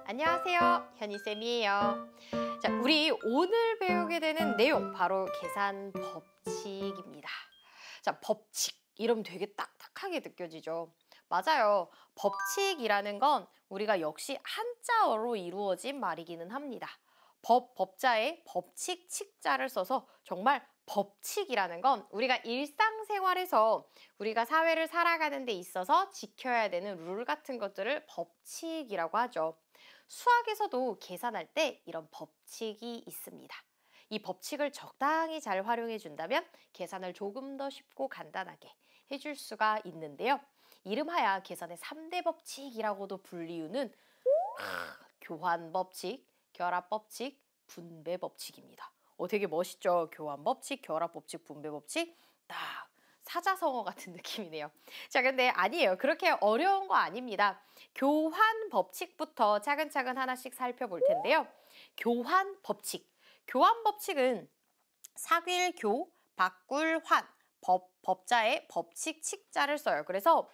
안녕하세요, 현희쌤이에요. 자, 우리 오늘 배우게 되는 내용 바로 계산 법칙입니다. 자, 법칙 이름 되게 딱딱하게 느껴지죠? 맞아요. 법칙이라는 건 우리가 역시 한자어로 이루어진 말이기는 합니다. 법자에 법칙, 칙자를 써서 정말 법칙이라는 건 우리가 일상생활에서 우리가 사회를 살아가는 데 있어서 지켜야 되는 룰 같은 것들을 법칙이라고 하죠. 수학에서도 계산할 때 이런 법칙이 있습니다. 이 법칙을 적당히 잘 활용해 준다면 계산을 조금 더 쉽고 간단하게 해줄 수가 있는데요. 이름하야 계산의 3대 법칙이라고도 불리우는 교환법칙, 결합법칙, 분배법칙입니다. 되게 멋있죠? 교환법칙, 결합법칙, 분배법칙. 딱 사자성어 같은 느낌이네요. 자, 근데 아니에요. 그렇게 어려운 거 아닙니다. 교환법칙부터 차근차근 하나씩 살펴볼 텐데요. 교환법칙. 교환법칙은 사귈 교, 바꿀 환, 법자에 법칙, 칙자를 써요. 그래서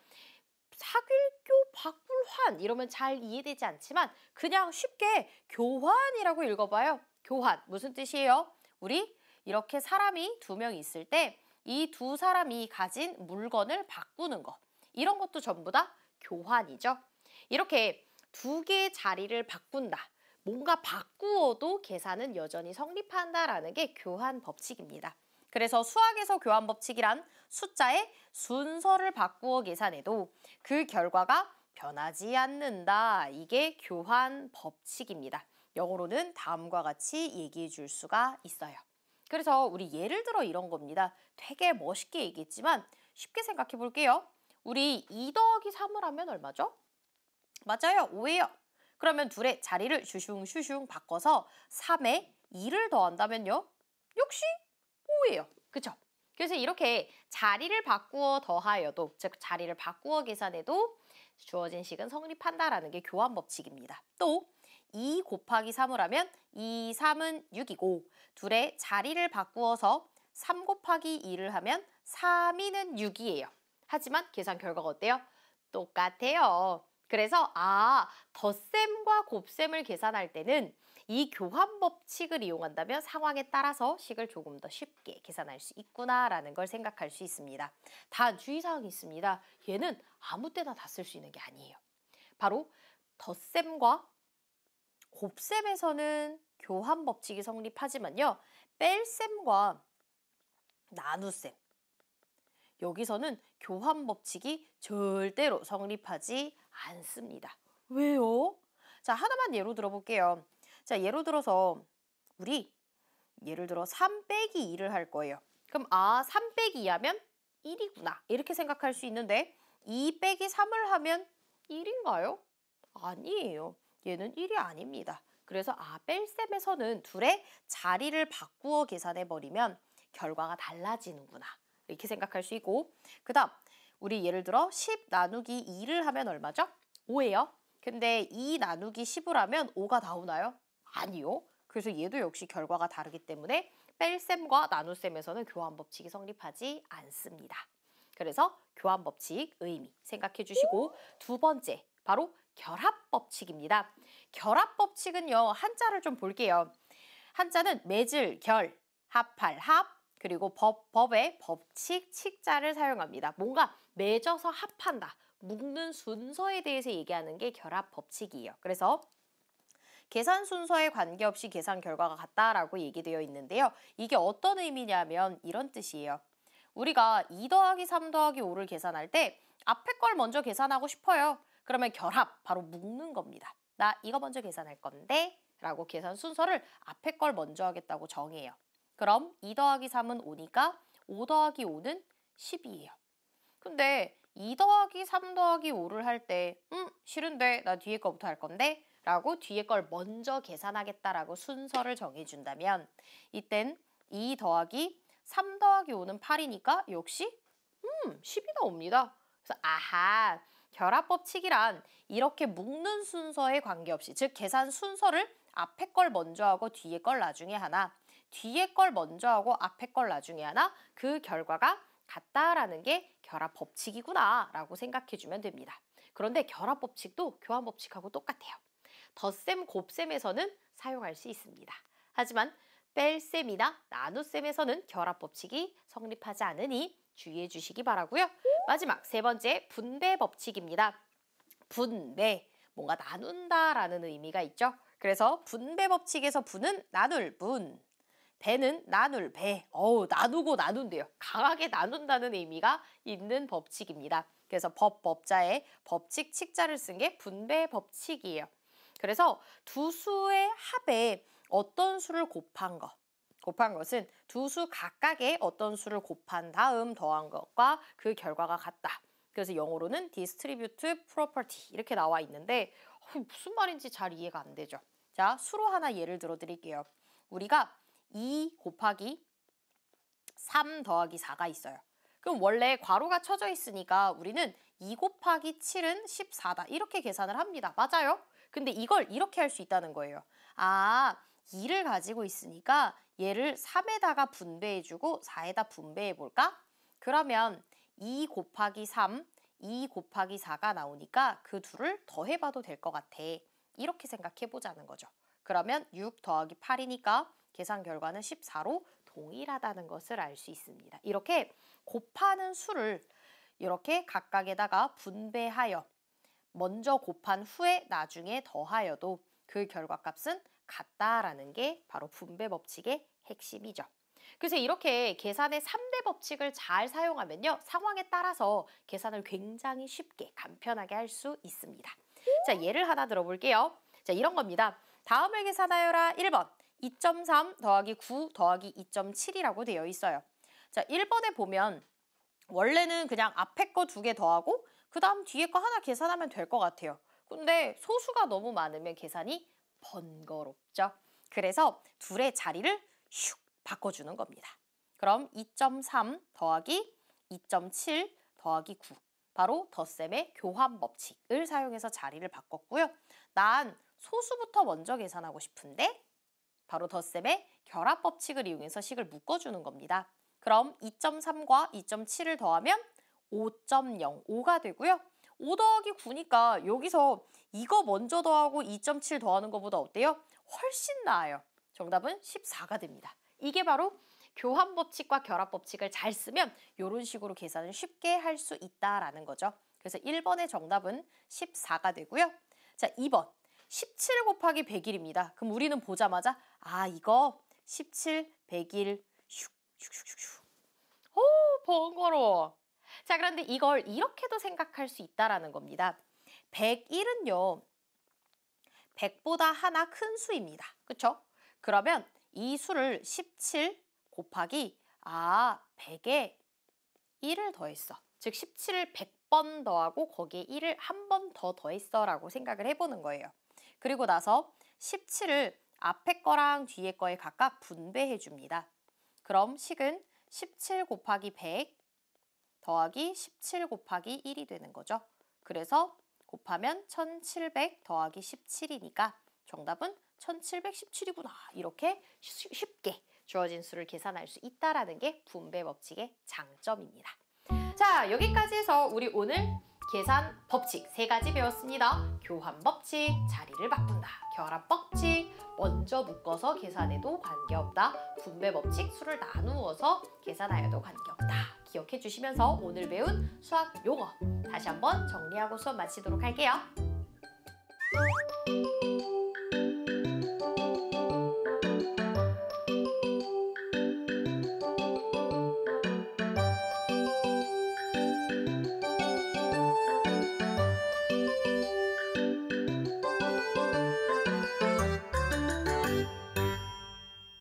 사귈교, 바꿀 환 이러면 잘 이해되지 않지만 그냥 쉽게 교환이라고 읽어봐요. 교환 무슨 뜻이에요? 우리 이렇게 사람이 2명 있을 때 이 2사람이 가진 물건을 바꾸는 거, 이런 것도 전부 다 교환이죠. 이렇게 2개의 자리를 바꾼다, 뭔가 바꾸어도 계산은 여전히 성립한다라는 게 교환 법칙입니다. 그래서 수학에서 교환 법칙이란 숫자의 순서를 바꾸어 계산해도 그 결과가 변하지 않는다, 이게 교환 법칙입니다. 영어로는 다음과 같이 얘기해 줄 수가 있어요. 그래서 우리 예를 들어 이런 겁니다. 되게 멋있게 얘기했지만 쉽게 생각해 볼게요. 우리 2 더하기 3을 하면 얼마죠? 맞아요, 5예요. 그러면 둘의 자리를 슈슝슈슝 바꿔서 3에 2를 더한다면요? 역시 5예요. 그쵸? 그래서 이렇게 자리를 바꾸어 더하여도, 즉 자리를 바꾸어 계산해도 주어진 식은 성립한다라는 게 교환 법칙입니다. 또 2 곱하기 3을 하면 2, 3은 6이고 둘의 자리를 바꾸어서 3 곱하기 2를 하면 3, 2는 6이에요. 하지만 계산 결과가 어때요? 똑같아요. 그래서 덧셈과 곱셈을 계산할 때는 이 교환 법칙을 이용한다면 상황에 따라서 식을 조금 더 쉽게 계산할 수 있구나라는 걸 생각할 수 있습니다. 단 주의사항이 있습니다. 얘는 아무 때나 다 쓸 수 있는 게 아니에요. 바로 덧셈과 곱셈에서는 교환 법칙이 성립하지만요. 뺄셈과 나눗셈, 여기서는 교환 법칙이 절대로 성립하지 않습니다. 왜요? 자, 하나만 예로 들어볼게요. 자, 예로 들어서 우리 예를 들어 3 빼기 2를 할 거예요. 그럼 3 빼기 2 하면 1이구나 이렇게 생각할 수 있는데 2 빼기 3을 하면 1인가요? 아니에요. 얘는 1이 아닙니다. 그래서 뺄셈에서는 둘의 자리를 바꾸어 계산해버리면 결과가 달라지는구나 이렇게 생각할 수 있고, 그 다음 우리 예를 들어 10 나누기 2를 하면 얼마죠? 5예요. 근데 2 나누기 10을 하면 5가 나오나요? 아니요. 그래서 얘도 역시 결과가 다르기 때문에 뺄셈과 나눗셈에서는 교환 법칙이 성립하지 않습니다. 그래서 교환 법칙 의미 생각해 주시고, 두 번째 바로 결합 법칙입니다. 결합 법칙은요, 한자를 좀 볼게요. 한자는 맺을 결, 합할 합, 그리고 법의 법칙, 칙자를 사용합니다. 뭔가 맺어서 합한다, 묶는 순서에 대해서 얘기하는 게 결합 법칙이에요. 그래서 계산 순서에 관계없이 계산 결과가 같다라고 얘기되어 있는데요. 이게 어떤 의미냐면 이런 뜻이에요. 우리가 2 더하기 3 더하기 5를 계산할 때 앞에 걸 먼저 계산하고 싶어요. 그러면 결합, 바로 묶는 겁니다. 나 이거 먼저 계산할 건데 라고 계산 순서를 앞에 걸 먼저 하겠다고 정해요. 그럼 2 더하기 3은 5니까 5 더하기 5는 10이에요. 근데 2 더하기 3 더하기 5를 할 때 싫은데 나 뒤에 거부터 할 건데 라고 뒤에 걸 먼저 계산하겠다라고 순서를 정해준다면 이땐 2 더하기 3 더하기 5는 8이니까 역시 10이 나옵니다. 그래서 결합법칙이란 이렇게 묶는 순서에 관계없이, 즉 계산 순서를 앞에 걸 먼저 하고 뒤에 걸 나중에 하나, 뒤에 걸 먼저 하고 앞에 걸 나중에 하나, 그 결과가 같다라는 게 결합 법칙이구나 라고 생각해 주면 됩니다. 그런데 결합 법칙도 교환 법칙하고 똑같아요. 덧셈, 곱셈에서는 사용할 수 있습니다. 하지만 뺄셈이나 나눗셈에서는 결합 법칙이 성립하지 않으니 주의해 주시기 바라고요. 마지막 세 번째 분배 법칙입니다. 분배, 뭔가 나눈다라는 의미가 있죠. 그래서 분배 법칙에서 분은 나눌 분, 배는 나눌 배. 나누고 나눈대요. 강하게 나눈다는 의미가 있는 법칙입니다. 그래서 법자에 법칙 칙자를 쓴 게 분배 법칙이에요. 그래서 두 수의 합에 어떤 수를 곱한 것은 두 수 각각의 어떤 수를 곱한 다음 더한 것과 그 결과가 같다. 그래서 영어로는 distributive property 이렇게 나와 있는데 무슨 말인지 잘 이해가 안 되죠. 자, 수로 하나 예를 들어 드릴게요. 우리가 2 곱하기 3 더하기 4가 있어요. 그럼 원래 괄호가 쳐져 있으니까 우리는 2 곱하기 7은 14다. 이렇게 계산을 합니다. 맞아요? 근데 이걸 이렇게 할 수 있다는 거예요. 2를 가지고 있으니까 얘를 3에다가 분배해주고 4에다 분배해볼까? 그러면 2 곱하기 3, 2 곱하기 4가 나오니까 그 둘을 더해봐도 될 것 같아. 이렇게 생각해보자는 거죠. 그러면 6 더하기 8이니까 계산 결과는 14로 동일하다는 것을 알 수 있습니다. 이렇게 곱하는 수를 이렇게 각각에다가 분배하여 먼저 곱한 후에 나중에 더하여도 그 결과값은 같다라는 게 바로 분배 법칙의 핵심이죠. 그래서 이렇게 계산의 3대 법칙을 잘 사용하면요. 상황에 따라서 계산을 굉장히 쉽게 간편하게 할 수 있습니다. 자, 예를 하나 들어볼게요. 자, 이런 겁니다. 다음을 계산하여라 1번 2.3 더하기 9 더하기 2.7이라고 되어 있어요. 자, 1번에 보면 원래는 그냥 앞에 거 2개 더하고 그 다음 뒤에 거 하나 계산하면 될 것 같아요. 근데 소수가 너무 많으면 계산이 번거롭죠. 그래서 둘의 자리를 슉 바꿔주는 겁니다. 그럼 2.3 더하기 2.7 더하기 9 바로 덧셈의 교환 법칙을 사용해서 자리를 바꿨고요. 난 소수부터 먼저 계산하고 싶은데 바로 덧셈의 결합 법칙을 이용해서 식을 묶어주는 겁니다. 그럼 2.3과 2.7을 더하면 5.05가 되고요. 5 더하기 9니까 여기서 이거 먼저 더하고 2.7 더하는 것보다 어때요? 훨씬 나아요. 정답은 14가 됩니다. 이게 바로 교환 법칙과 결합 법칙을 잘 쓰면 이런 식으로 계산을 쉽게 할 수 있다라는 거죠. 그래서 1번의 정답은 14가 되고요. 자, 2번 17 곱하기 100일입니다. 그럼 우리는 보자마자 이거 17, 100일 슉슉슉슉. 번거로워. 자, 그런데 이걸 이렇게도 생각할 수 있다라는 겁니다. 101은요. 100보다 하나 큰 수입니다. 그렇죠? 그러면 이 수를 17 곱하기 100에 1을 더했어. 즉 17을 100번 더하고 거기에 1을 한 번 더 더했어 라고 생각을 해보는 거예요. 그리고 나서 17을 앞에 거랑 뒤에 거에 각각 분배해 줍니다. 그럼 식은 17 곱하기 100 더하기 17 곱하기 1이 되는 거죠. 그래서 곱하면 1700 더하기 17이니까 정답은 1717이구나. 이렇게 쉽게 주어진 수를 계산할 수 있다는 게 분배 법칙의 장점입니다. 자, 여기까지 해서 우리 오늘 계산 법칙 3가지 배웠습니다. 교환 법칙, 자리를 바꾼다. 결합 법칙, 먼저 묶어서 계산해도 관계없다. 분배 법칙, 수를 나누어서 계산하여도 관계없다. 기억해 주시면서 오늘 배운 수학 용어 다시 한번 정리하고 수업 마치도록 할게요.